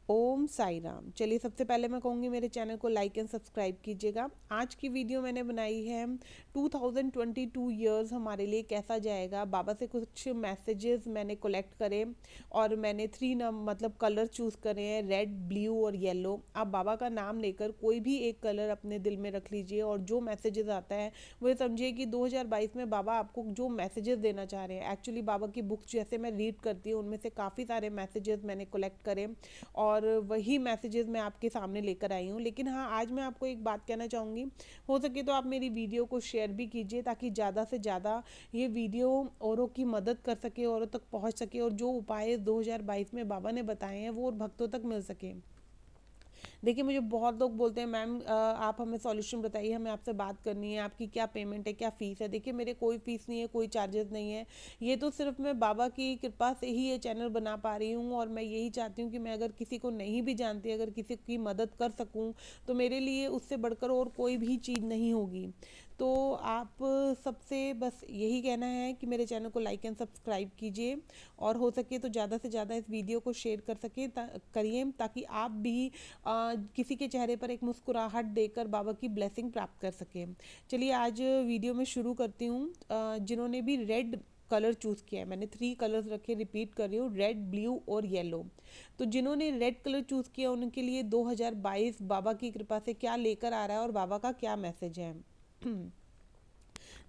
ओम साई राम। चलिए, सबसे पहले मैं कहूँगी मेरे चैनल को लाइक एंड सब्सक्राइब कीजिएगा। आज की वीडियो मैंने बनाई है 2022 ईयर्स हमारे लिए कैसा जाएगा। बाबा से कुछ मैसेजेस मैंने कलेक्ट करे और मैंने मतलब कलर चूज़ करे हैं, रेड, ब्लू और येलो। आप बाबा का नाम लेकर कोई भी एक कलर अपने दिल में रख लीजिए और जो मैसेजेस आता है वो समझिए कि 2022 में बाबा आपको जो मैसेजेस देना चाह रहे हैं। एक्चुअली बाबा की बुक्स जैसे मैं रीड करती हूँ उनमें से काफ़ी सारे मैसेजेस मैंने कलेक्ट करे और वही मैसेजेस मैं आपके सामने लेकर आई हूँ। लेकिन हाँ, आज मैं आपको एक बात कहना चाहूँगी, हो सके तो आप मेरी वीडियो को शेयर भी कीजिए ताकि ज़्यादा से ज़्यादा ये वीडियो औरों की मदद कर सके, औरों तक पहुँच सके और जो उपाय 2022 में बाबा ने बताए हैं वो और भक्तों तक मिल सके। देखिए, मुझे बहुत लोग बोलते हैं मैम आप हमें सॉल्यूशन बताइए, हमें आपसे बात करनी है, आपकी क्या पेमेंट है, क्या फ़ीस है। देखिए, मेरे कोई फ़ीस नहीं है, कोई चार्जेस नहीं है। ये तो सिर्फ मैं बाबा की कृपा से ही ये चैनल बना पा रही हूँ और मैं यही चाहती हूँ कि मैं अगर किसी को नहीं भी जानती, अगर किसी की मदद कर सकूँ तो मेरे लिए उससे बढ़कर और कोई भी चीज़ नहीं होगी। तो आप सबसे बस यही कहना है कि मेरे चैनल को लाइक एंड सब्सक्राइब कीजिए और हो सके तो ज़्यादा से ज़्यादा इस वीडियो को शेयर कर सकें करिए ताकि आप भी किसी के चेहरे पर एक मुस्कुराहट देकर बाबा की ब्लेसिंग प्राप्त कर सकें। चलिए, आज वीडियो में शुरू करती हूँ। जिन्होंने भी रेड कलर चूज़ किया है, मैंने 3 कलर्स रखे, रिपीट कर रही हूँ, रेड, ब्लू और येलो। तो जिन्होंने रेड कलर चूज़ किया उनके लिए 2022 बाबा की कृपा से क्या लेकर आ रहा है और बाबा का क्या मैसेज है।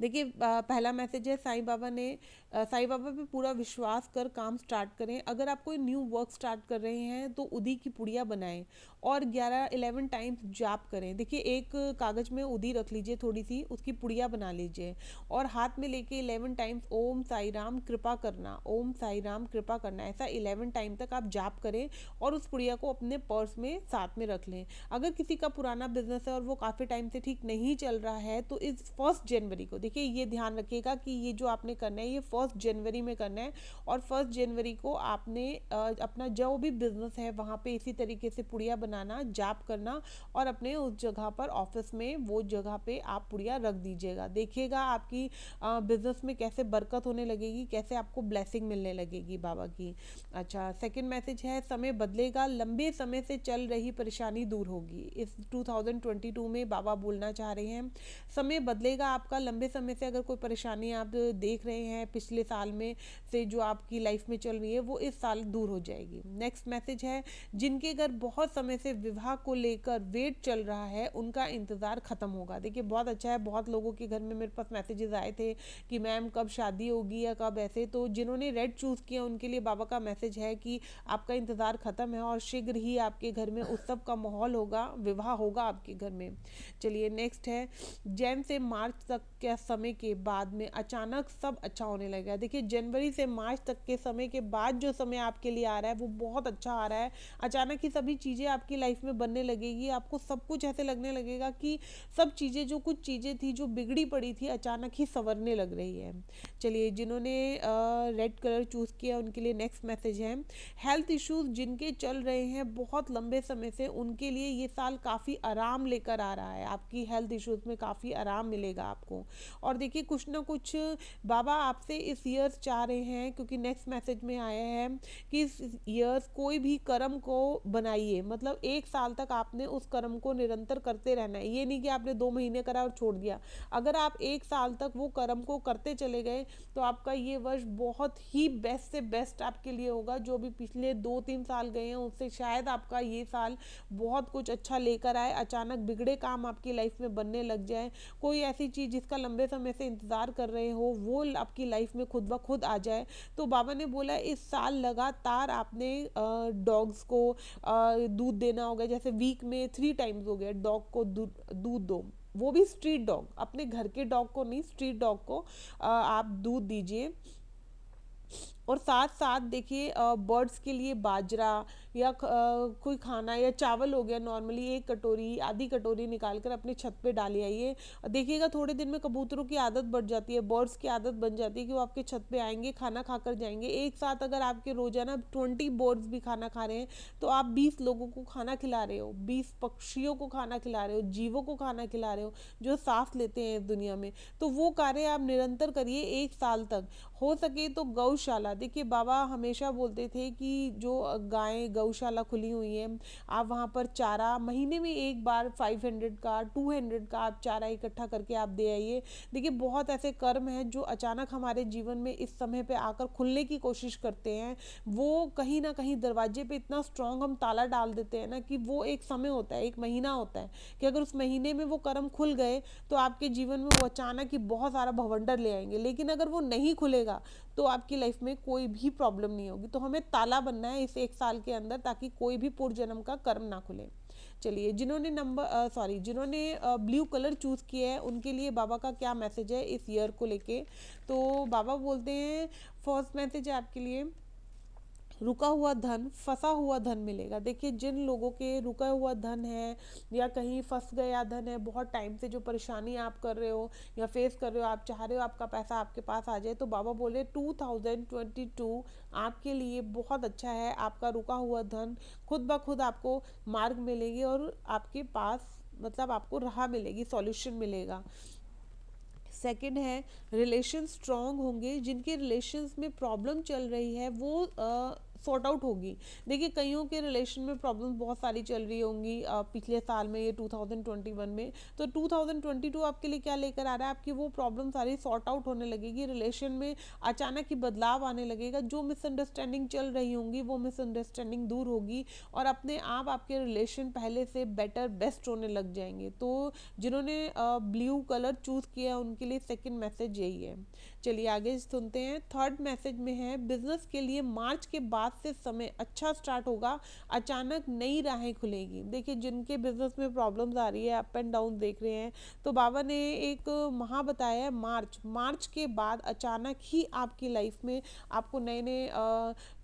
देखिए, पहला मैसेज है साईं बाबा ने साईं बाबा पे पूरा विश्वास कर काम स्टार्ट करें। अगर आप कोई न्यू वर्क स्टार्ट कर रहे हैं तो उदी की पुड़िया बनाएं और 11 टाइम्स जाप करें। देखिए, एक कागज़ में उदी रख लीजिए, थोड़ी सी उसकी पुड़िया बना लीजिए और हाथ में लेके 11 टाइम्स ओम साई राम कृपा करना, ओम साई राम कृपा करना, ऐसा 11 टाइम तक आप जाप करें और उस पुड़िया को अपने पर्स में साथ में रख लें। अगर किसी का पुराना बिजनेस है और वो काफ़ी टाइम से ठीक नहीं चल रहा है तो इस 1 जनवरी को, देखिए ये ध्यान रखिएगा कि ये जो आपने करना है ये 1 जनवरी में करना है और 1 जनवरी को आपने अपना जो भी बिजनेस है वहाँ पे इसी तरीके से पुड़िया बनाना, जाप करना और अपने उस जगह पर ऑफिस में वो जगह पे आप पुड़िया रख दीजिएगा। देखिएगा आपकी बिजनेस में कैसे बरकत होने लगेगी, कैसे आपको ब्लेसिंग मिलने लगेगी बाबा की। अच्छा, सेकंड मैसेज है समय बदलेगा, लंबे समय से चल रही परेशानी दूर होगी। इस 2022 में बाबा बोलना चाह रहे हैं समय बदलेगा आपका। लंबे समय से अगर कोई परेशानी आप देख रहे हैं पिछले साल में से जो आपकी लाइफ में चल रही है वो इस साल दूर हो जाएगी। नेक्स्ट मैसेज है जिनके घर बहुत समय से विवाह को लेकर वेट चल रहा है उनका इंतज़ार ख़त्म होगा। देखिए, बहुत अच्छा है, बहुत लोगों के घर में मेरे पास मैसेजेस आए थे कि मैम कब शादी होगी या कब ऐसे। तो जिन्होंने रेड चूज़ किया उनके लिए बाबा का मैसेज है कि आपका इंतज़ार ख़त्म है और शीघ्र ही आपके घर में उत्सव का माहौल होगा, विवाह होगा आपके घर में। चलिए, नेक्स्ट है जैन से मार्च तक के समय के बाद में अचानक सब अच्छा होने लगेगा। देखिए, जनवरी से मार्च तक के समय के बाद जो समय आपके लिए आ रहा है वो बहुत अच्छा आ रहा है। अचानक ही सभी चीज़ें आपकी लाइफ में बनने लगेगी, आपको सब कुछ ऐसे लगने लगेगा कि सब चीज़ें, जो कुछ चीज़ें थी जो बिगड़ी पड़ी थी, अचानक ही संवरने लग रही है। चलिए, जिन्होंने रेड कलर चूज़ किया उनके लिए नेक्स्ट मैसेज है हेल्थ इश्यूज जिनके चल रहे हैं बहुत लंबे समय से उनके लिए ये साल काफ़ी आराम लेकर आ रहा है। आपकी हेल्थ इश्यूज में काफ़ी आराम मिलेगा आपको। और देखिए, कुछ ना कुछ बाबा आपसे इस ईयर्स चाह रहे हैं, क्योंकि नेक्स्ट मैसेज में आया है कि इस ईयर्स कोई भी कर्म को बनाइए, मतलब 1 साल तक आपने उस कर्म को निरंतर करते रहना है। ये नहीं कि आपने 2 महीने करा और छोड़ दिया। अगर आप 1 साल तक वो कर्म को करते चले गए तो आपका ये वर्ष बहुत ही बेस्ट से बेस्ट आपके लिए होगा। जो भी पिछले 2-3 साल गए हैं उससे शायद आपका ये साल बहुत कुछ अच्छा लेकर आए। अचानक बिगड़े काम आपकी लाइफ में बनने लग जाए, कोई ऐसी चीज़ जिसका लंबे समय से इंतज़ार कर रहे हो वो आपकी लाइफ में खुद ब खुद आ जाए। तो बाबा ने बोला इस साल लगातार आपने डॉग्स को दूध देना होगा। जैसे वीक में 3 टाइम्स हो गया, डॉग को दूध दो, वो भी स्ट्रीट डॉग, अपने घर के डॉग को नहीं, स्ट्रीट डॉग को आप दूध दीजिए। और साथ साथ देखिए, बर्ड्स के लिए बाजरा या कोई खाना या चावल हो गया, नॉर्मली 1 कटोरी आधी कटोरी निकाल कर अपने छत पे डाले आइए। देखिएगा थोड़े दिन में कबूतरों की आदत बढ़ जाती है, बर्ड्स की आदत बन जाती है कि वो आपके छत पे आएंगे, खाना खाकर जाएंगे। एक साथ अगर आपके रोजाना 20 बर्ड्स भी खाना खा रहे हैं तो आप 20 लोगों को खाना खिला रहे हो, 20 पक्षियों को खाना खिला रहे हो, जीवों को खाना खिला रहे हो जो सांस लेते हैं इस दुनिया में। तो वो कार्य आप निरंतर करिए 1 साल तक। हो सके तो गौशाला, देखिए बाबा हमेशा बोलते थे कि जो गायें गौशाला खुली हुई है, आप वहाँ पर चारा महीने में एक बार 500 का 200 का आप चारा इकट्ठा करके आप दे आइए। देखिए बहुत ऐसे कर्म हैं जो अचानक हमारे जीवन में इस समय पे आकर खुलने की कोशिश करते हैं। वो कहीं ना कहीं दरवाजे पे इतना स्ट्रांग हम ताला डाल देते हैं ना, कि वो एक समय होता है, एक महीना होता है, कि अगर उस महीने में वो कर्म खुल गए तो आपके जीवन में वो अचानक ही बहुत सारा भवंडर ले आएंगे। लेकिन अगर वो नहीं खुलेगा तो आपकी लाइफ में कोई भी प्रॉब्लम नहीं होगी। तो हमें ताला बनना है इस एक साल के अंदर, ताकि कोई भी पूर्व जन्म का कर्म ना खुले। चलिए, जिन्होंने ब्लू कलर चूज किया है उनके लिए बाबा का क्या मैसेज है इस ईयर को लेके। तो बाबा बोलते हैं, फर्स्ट मैसेज है आपके लिए, रुका हुआ धन, फंसा हुआ धन मिलेगा। देखिए जिन लोगों के रुका हुआ धन है या कहीं फंस गया धन है, बहुत टाइम से जो परेशानी आप कर रहे हो या फेस कर रहे हो, आप चाह रहे हो आपका पैसा आपके पास आ जाए, तो बाबा बोले 2022 आपके लिए बहुत अच्छा है। आपका रुका हुआ धन खुद ब खुद आपको मार्ग मिलेगी और आपके पास मतलब आपको राह मिलेगी, सॉल्यूशन मिलेगा। सेकंड है, रिलेशन स्ट्रांग होंगे। जिनके रिलेशंस में प्रॉब्लम चल रही है वो सॉर्ट आउट होगी। देखिए कईयों के रिलेशन में प्रॉब्लम बहुत सारी चल रही होंगी पिछले साल में, ये 2021 में। तो 2022 आपके लिए क्या लेकर आ रहा है, आपकी वो प्रॉब्लम सारी सॉर्ट आउट होने लगेगी, रिलेशन में अचानक ही बदलाव आने लगेगा। जो मिसअंडरस्टैंडिंग चल रही होंगी वो मिसअंडरस्टैंडिंग दूर होगी और अपने आप आपके रिलेशन पहले से बेटर बेस्ट होने लग जाएंगे। तो जिन्होंने ब्लू कलर चूज किया उनके लिए सेकंड मैसेज यही है। चलिए आगे सुनते हैं। थर्ड मैसेज में है, बिजनेस के लिए मार्च के बाद से समय अच्छा स्टार्ट होगा, अचानक नई राहें खुलेगी। देखिए जिनके बिजनेस में प्रॉब्लम्स आ रही है, अप एंड डाउन देख रहे हैं, तो बाबा ने एक माह बताया है मार्च के बाद अचानक ही आपकी लाइफ में आपको नए नए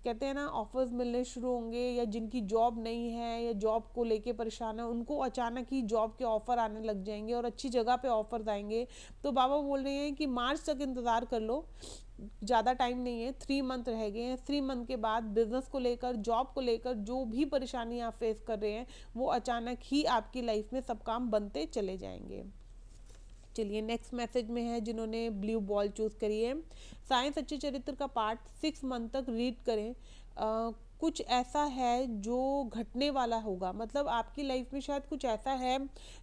कहते हैं ना ऑफर्स मिलने शुरू होंगे। या जिनकी जॉब नहीं है या जॉब को लेके परेशान है, उनको अचानक ही जॉब के ऑफर आने लग जाएंगे और अच्छी जगह पे ऑफर्स आएंगे। तो बाबा बोल रहे हैं कि मार्च तक इंतज़ार कर लो, ज़्यादा टाइम नहीं है, 3 मंथ रह गए हैं। 3 मंथ के बाद बिजनेस को लेकर, जॉब को लेकर जो भी परेशानी आप फेस कर रहे हैं, वो अचानक ही आपकी लाइफ में सब काम बनते चले जाएंगे। चलिए नेक्स्ट मैसेज में है, जिन्होंने ब्लू बॉल चूज करी है, साइंस अच्छे चरित्र का पार्ट 6 मंथ तक रीड करें। कुछ ऐसा है जो घटने वाला होगा, मतलब आपकी लाइफ में शायद कुछ ऐसा है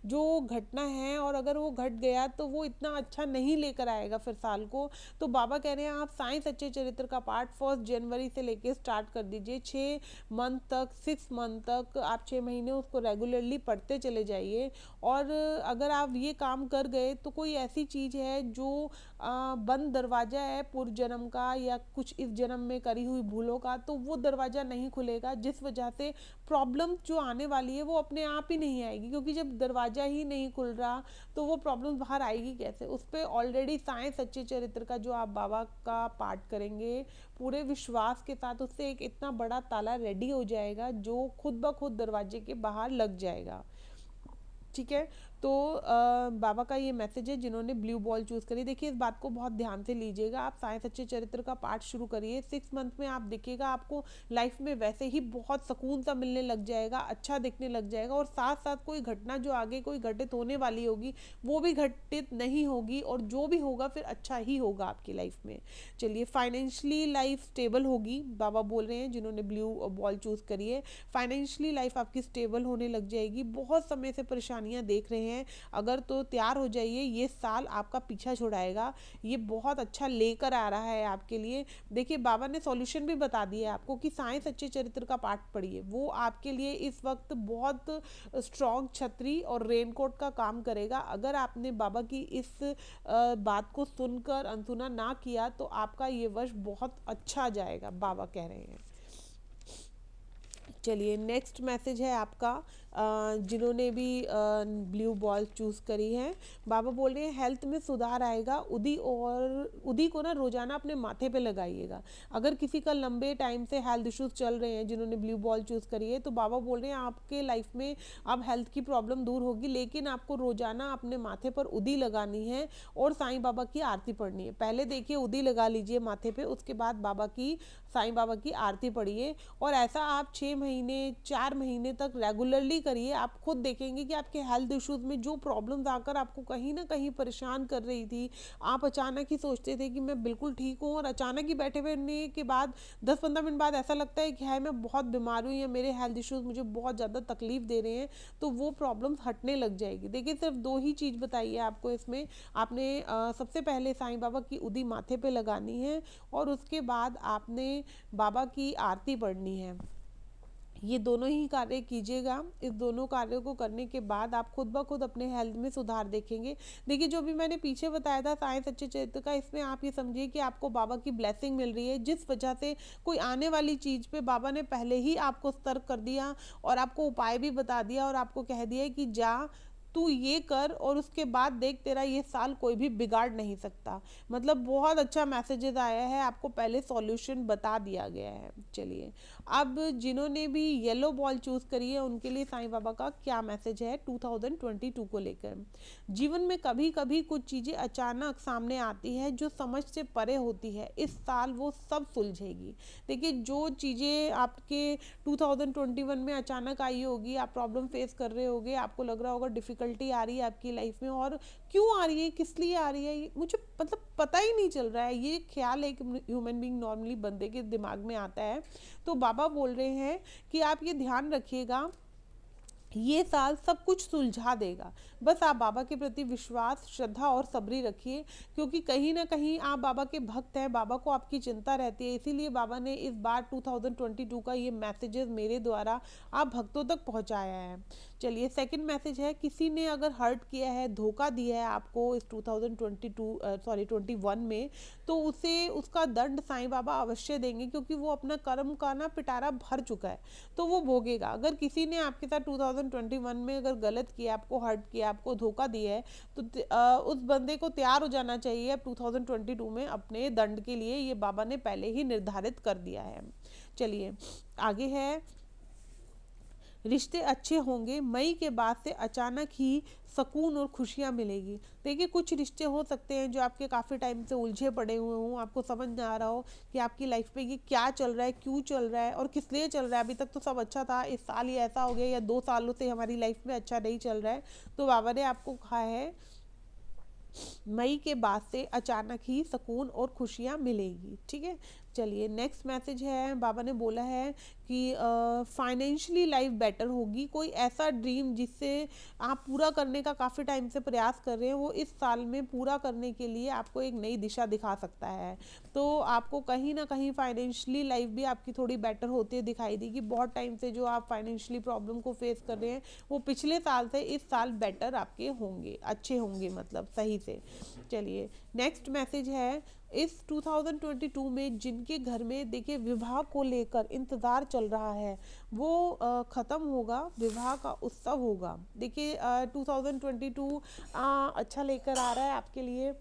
जो घटना है, और अगर वो घट गया तो वो इतना अच्छा नहीं लेकर आएगा फिर साल को। तो बाबा कह रहे हैं आप साइंस अच्छे चरित्र का पार्ट 1 जनवरी से लेके स्टार्ट कर दीजिए। 6 मंथ तक, 6 मंथ तक आप 6 महीने उसको रेगुलरली पढ़ते चले जाइए। और अगर आप ये काम कर गए तो कोई ऐसी चीज़ है जो बंद दरवाज़ा है पूर्व जन्म का या कुछ इस जन्म में करी हुई भूलों का, तो वो दरवाज़ा नहीं खुलेगा, जिस वजह से प्रॉब्लम जो आने वाली है वो अपने आप ही नहीं आएगी। क्योंकि जब दरवाज़ा ही नहीं खुल रहा तो वो प्रॉब्लम बाहर आएगी कैसे। उस पर ऑलरेडी साइंस अच्छे चरित्र का जो आप बाबा का पाठ करेंगे पूरे विश्वास के साथ, उससे एक इतना बड़ा ताला रेडी हो जाएगा जो खुद ब खुद दरवाजे के बाहर लग जाएगा। ठीक है, तो बाबा का ये मैसेज है जिन्होंने ब्लू बॉल चूज़ करी। देखिए इस बात को बहुत ध्यान से लीजिएगा। आप साइंस अच्छे चरित्र का पाठ शुरू करिए, 6 मंथ में आप देखिएगा आपको लाइफ में वैसे ही बहुत सुकून सा मिलने लग जाएगा, अच्छा दिखने लग जाएगा। और साथ साथ कोई घटना जो आगे कोई घटित होने वाली होगी वो भी घटित नहीं होगी, और जो भी होगा फिर अच्छा ही होगा आपकी लाइफ में। चलिए, फाइनेंशियली लाइफ स्टेबल होगी, बाबा बोल रहे हैं जिन्होंने ब्लू बॉल चूज़ करी है। फाइनेंशियली लाइफ आपकी स्टेबल होने लग जाएगी। बहुत समय से परेशानियां देख रहे हैं अगर, तो तैयार हो जाइए, ये साल आपका पीछा छुड़ाएगा, ये बहुत अच्छा लेकर आ रहा है आपके लिए। देखिए बाबा ने सॉल्यूशन भी बता दिया है आपको कि साइंस अच्छे चरित्र का पाठ पढ़िए, वो आपके लिए इस वक्त बहुत स्ट्रॉन्ग छतरी और रेनकोट का काम करेगा। अगर आपने बाबा की इस बात को सुनकर अनसुना ना किया तो आपका ये वर्ष बहुत अच्छा जाएगा, बाबा कह रहे हैं। चलिए नेक्स्ट मैसेज है आपका, जिन्होंने भी ब्लू बॉल चूज़ करी है। बाबा बोल रहे हैं हेल्थ में सुधार आएगा। उदी को ना रोजाना अपने माथे पे लगाइएगा। अगर किसी का लंबे टाइम से हेल्थ इश्यूज चल रहे हैं, जिन्होंने ब्लू बॉल चूज़ करी है, तो बाबा बोल रहे हैं आपके लाइफ में अब हेल्थ की प्रॉब्लम दूर होगी, लेकिन आपको रोजाना अपने माथे पर उदी लगानी है और साईं बाबा की आरती पढ़नी है। पहले देखिए उदी लगा लीजिए माथे पे, उसके बाद साईं बाबा की आरती पढ़िए। और ऐसा आप 6 महीने महीने 4 महीने तक रेगुलरली करिए, आप खुद देखेंगे कि आपके हेल्थ इश्यूज़ में जो प्रॉब्लम्स आकर आपको कहीं ना कहीं परेशान कर रही थी, आप अचानक ही सोचते थे कि मैं बिल्कुल ठीक हूँ, और अचानक ही बैठे रहने के बाद 10-15 मिनट बाद ऐसा लगता है कि है मैं बहुत बीमार हूँ या मेरे हेल्थ इश्यूज़ मुझे बहुत ज़्यादा तकलीफ दे रहे हैं, तो वो प्रॉब्लम्स हटने लग जाएगी। देखिए सिर्फ 2 ही चीज़ बताइए आपको इसमें। आपने सबसे पहले साईं बाबा की उदी माथे पे लगानी है, और उसके बाद आपने बाबा की आरती पढ़नी है। ये दोनों ही कार्य कीजिएगा। इस दोनों कार्यों को करने के बाद आप खुद ब खुद अपने हेल्थ में सुधार देखेंगे। देखिए जो भी मैंने पीछे बताया था साई सच्चे चरित्र का, इसमें आप ये समझिए कि आपको बाबा की ब्लेसिंग मिल रही है, जिस वजह से कोई आने वाली चीज़ पे बाबा ने पहले ही आपको सतर्क कर दिया, और आपको उपाय भी बता दिया, और आपको कह दिया कि जा तू ये कर, और उसके बाद देख तेरा ये साल कोई भी बिगाड़ नहीं सकता। मतलब बहुत अच्छा मैसेजेस आया है, आपको पहले सॉल्यूशन बता दिया गया है। चलिए, अब जिन्होंने भी येलो बॉल चूज करी है उनके लिए साईं बाबा का क्या मैसेज है 2022 को लेकर। जीवन में कभी कभी कुछ चीज़ें अचानक सामने आती है जो समझ से परे होती है, इस साल वो सब सुलझेगी। देखिए जो चीज़ें आपके 2021 में अचानक आई होगी, आप प्रॉब्लम फेस कर रहे होगे, आपको लग रहा होगा डिफ़िकल्टी आ रही है आपकी लाइफ में, और क्यों आ रही है, किस लिए आ रही है, मुझे मतलब पता ही नहीं चल रहा है, ये ख्याल एक ह्यूमन बीइंग नॉर्मली बंदे के दिमाग में आता है। तो बाबा बोल रहे हैं कि आप ये ध्यान रखिएगा, ये साल सब कुछ सुलझा देगा। बस आप बाबा के प्रति विश्वास, श्रद्धा और सब्री रखिए, क्योंकि कहीं ना कहीं आप बाबा के भक्त हैं, बाबा को आपकी चिंता रहती है, इसीलिए बाबा ने इस बार 2022 का ये मैसेजेस मेरे द्वारा आप भक्तों तक पहुंचाया है। चलिए, सेकंड मैसेज है, किसी ने अगर हर्ट किया है, धोखा दिया है आपको इस 2021 में, तो उसे उसका दंड साईं बाबा अवश्य देंगे, क्योंकि वो अपना कर्म का ना पिटारा भर चुका है, तो वो भोगेगा। अगर किसी ने आपके साथ 2021 में अगर गलत किया, आपको हर्ट किया, आपको धोखा दिया है, तो उस बंदे को तैयार हो जाना चाहिए अब 2022 में अपने दंड के लिए, ये बाबा ने पहले ही निर्धारित कर दिया है। चलिए आगे है, रिश्ते अच्छे होंगे, मई के बाद से अचानक ही सुकून और खुशियाँ मिलेगी। देखिए कुछ रिश्ते हो सकते हैं जो आपके काफ़ी टाइम से उलझे पड़े हुए हों, आपको समझ ना आ रहा हो कि आपकी लाइफ में ये क्या चल रहा है, क्यों चल रहा है और किस लिए चल रहा है। अभी तक तो सब अच्छा था, इस साल ये ऐसा हो गया, या 2 सालों से हमारी लाइफ में अच्छा नहीं चल रहा है, तो बाबा ने आपको कहा है मई के बाद से अचानक ही सुकून और खुशियाँ मिलेगी। ठीक है, चलिए नेक्स्ट मैसेज है, बाबा ने बोला है कि फाइनेंशियली लाइफ बेटर होगी। कोई ऐसा ड्रीम जिससे आप पूरा करने का काफ़ी टाइम से प्रयास कर रहे हैं, वो इस साल में पूरा करने के लिए आपको एक नई दिशा दिखा सकता है। तो आपको कहीं ना कहीं फाइनेंशियली लाइफ भी आपकी थोड़ी बेटर होती है दिखाई देगी। बहुत टाइम से जो आप फाइनेंशियली प्रॉब्लम को फेस कर रहे हैं, वो पिछले साल से इस साल बेटर आपके होंगे, अच्छे होंगे, मतलब सही से। चलिए नेक्स्ट मैसेज है, इस 2022 में जिनके घर में देखिए विवाह को लेकर इंतज़ार चल रहा है, वो ख़त्म होगा, विवाह का उत्सव होगा। देखिए 2022 अच्छा लेकर आ रहा है आपके लिए।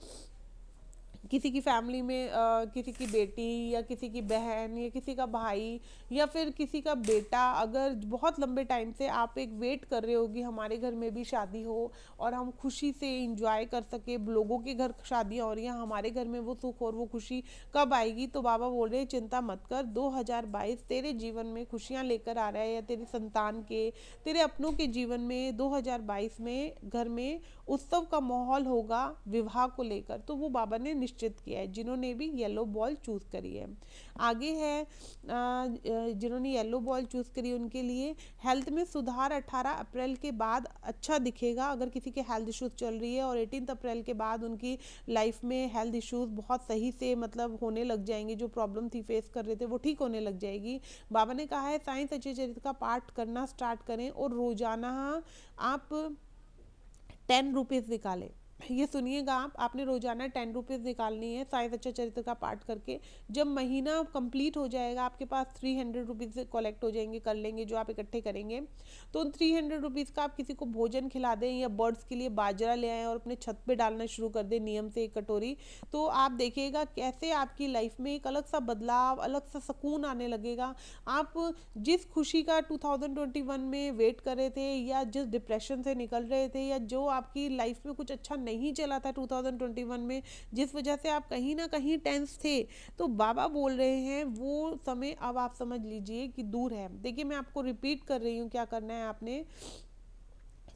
किसी की फैमिली में किसी की बेटी या किसी की बहन या किसी का भाई या फिर किसी का बेटा, अगर बहुत लंबे टाइम से आप एक वेट कर रहे हो कि हमारे घर में भी शादी हो और हम खुशी से इंजॉय कर सके, लोगों के घर शादियाँ हो रही हैं, हमारे घर में वो सुख और वो खुशी कब आएगी, तो बाबा बोल रहे हैं चिंता मत कर, 2022 तेरे जीवन में खुशियाँ लेकर आ रहा है, या तेरे संतान के, तेरे अपनों के जीवन में 2022 में घर में उत्सव का माहौल होगा विवाह को लेकर। तो वो बाबा ने निश्चित किया है, जिन्होंने भी येलो बॉल चूज करी है। आगे है जिन्होंने येलो बॉल चूज करी उनके लिए हेल्थ में सुधार 18 अप्रैल के बाद अच्छा दिखेगा। अगर किसी के हेल्थ इश्यूज चल रही है और 18 अप्रैल के बाद उनकी लाइफ में हेल्थ इश्यूज बहुत सही से मतलब होने लग जाएंगे, जो प्रॉब्लम थी फेस कर रहे थे वो ठीक होने लग जाएगी। बाबा ने कहा है साईं सच्चे चरित्र का पाठ करना स्टार्ट करें और रोजाना आप 10 रुपीज़ निकालें। ये सुनिएगा, आपने रोजाना 10 रुपीज़ निकालनी है साईं सच्चा चरित्र का पाठ करके। जब महीना कंप्लीट हो जाएगा, आपके पास 300 रुपीज़ कलेक्ट हो जाएंगे, कर लेंगे जो आप इकट्ठे करेंगे, तो उन 300 रुपीज़ का आप किसी को भोजन खिला दें या बर्ड्स के लिए बाजरा ले आएँ और अपने छत पे डालना शुरू कर दें नियम से 1 कटोरी। तो आप देखिएगा कैसे आपकी लाइफ में एक अलग सा बदलाव, अलग सा सुकून आने लगेगा। आप जिस खुशी का 2021 में वेट कर रहे थे, या जिस डिप्रेशन से निकल रहे थे, या जो आपकी लाइफ में कुछ अच्छा नहीं चला था 2021 में, जिस वजह से आप कहीं ना कहीं टेंस थे, तो बाबा बोल रहे हैं वो समय अब आप समझ लीजिए कि दूर है। देखिए मैं आपको रिपीट कर रही हूँ क्या करना है आपने।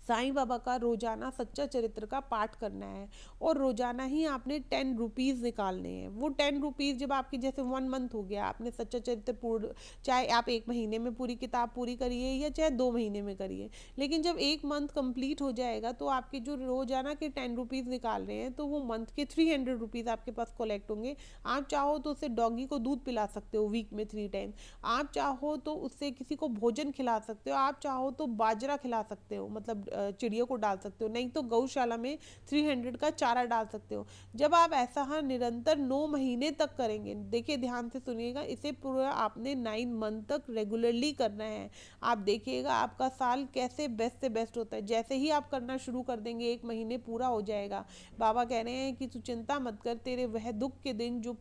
साईं बाबा का रोजाना सच्चा चरित्र का पाठ करना है, और रोजाना ही आपने 10 रुपीज़ निकालने हैं। वो 10 रुपीज़ जब आपकी, जैसे 1 मंथ हो गया आपने सच्चा चरित्र पूर्ण, चाहे आप 1 महीने में पूरी किताब पूरी करिए या चाहे 2 महीने में करिए, लेकिन जब 1 मंथ कंप्लीट हो जाएगा तो आपके जो रोजाना के 10 रुपीज़ निकाल रहे हैं, तो वो मंथ के 300 रुपीज़ आपके पास कलेक्ट होंगे। आप चाहो तो उससे डॉगी को दूध पिला सकते हो वीक में 3 टाइम, आप चाहो तो उससे किसी को भोजन खिला सकते हो, आप चाहो तो बाजरा खिला सकते हो, मतलब चिड़ियों को डाल सकते हो, नहीं तो गौशाला में 300 का चारा डाल सकते हो। जब आप ऐसा हाँ निरंतर 9 महीने तक करेंगे, देखिए ध्यान से सुनिएगा, इसे पूरा आपने 9 मंथ तक रेगुलरली करना है। आप देखिएगा आपका साल कैसे बेस्ट से बेस्ट होता है। जैसे ही आप करना शुरू कर देंगे 1 महीने पूरा हो जाएगा। बाबा कह रहे हैं कि तू चिंता मत कर, तेरे वह दुख के दिन जो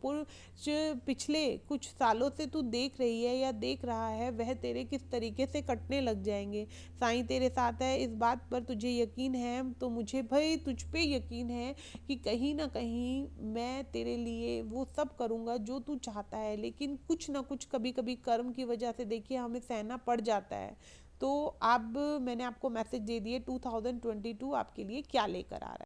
पिछले कुछ सालों से तू देख रही है या देख रहा है, वह तेरे किस तरीके से कटने लग जाएंगे। साईं तेरे साथ है, इस बात पर तुझे यकीन है, तो मुझे भाई तुझ पे यकीन है कि कहीं ना कहीं मैं तेरे लिए वो सब करूँगा जो तू चाहता है। लेकिन कुछ ना कुछ कभी कभी कर्म की वजह से देखिए हमें सहना पड़ जाता है। तो अब मैंने आपको मैसेज दे दिए 2022 आपके लिए क्या लेकर आ रहा है।